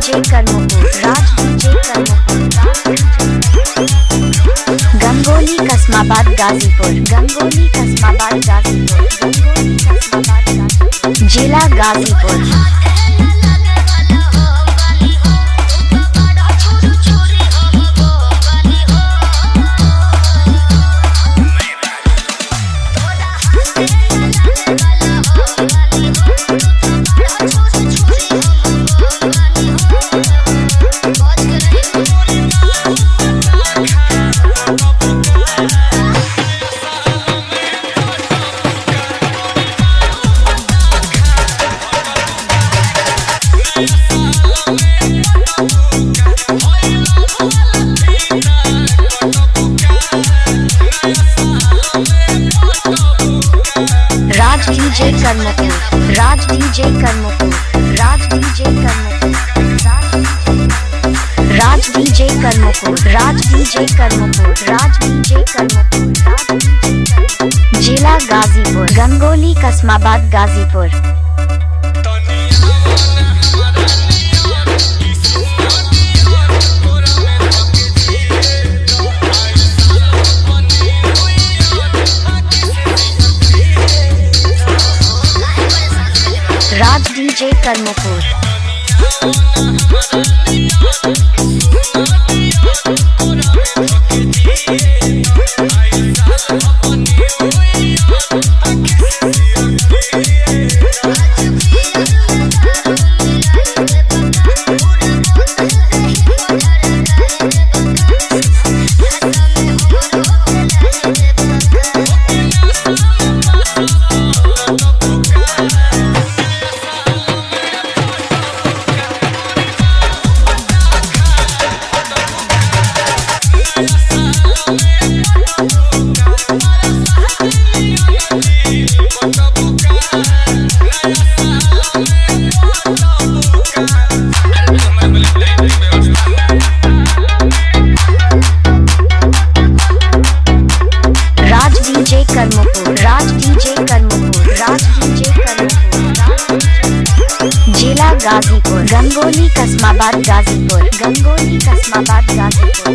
DJ Karampur, राज DJ Karampur, Gangoli कस्माबाद Ghazipur, Gangoli कस्माबाद Ghazipur, Gangoli कस्माबाद Ghazipur, जिला गाजीपुर। राज DJ Karampur, राज DJ Karampur, राज DJ Karampur, राज DJ Karampur, राज DJ Karampur, राज DJ Karampur, जिला गाजीपुर, गंगोली कस्माबाद गाजीपुर। राज DJ Karampur, राज DJ Karampur, राज DJ Karampur, राज DJ Karampur, जिला गाजीपुर, गंगोली कस्माबाद गाजीपुर, गंगोली कस्माबाद गाजीपुर,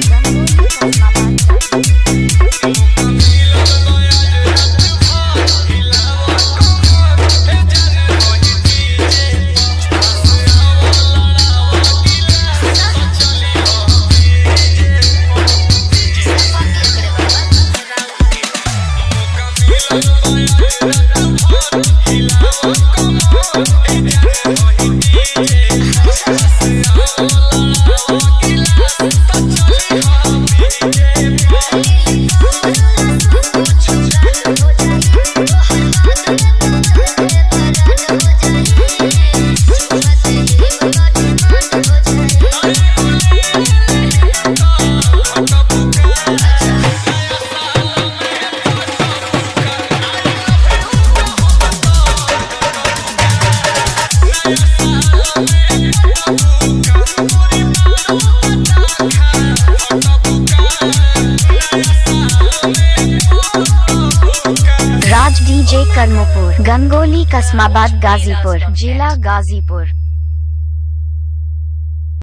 गंगोली कस्माबाद राज DJ Karampur, Gangoli कस्माबाद Ghazipur, जिला गाजीपुर।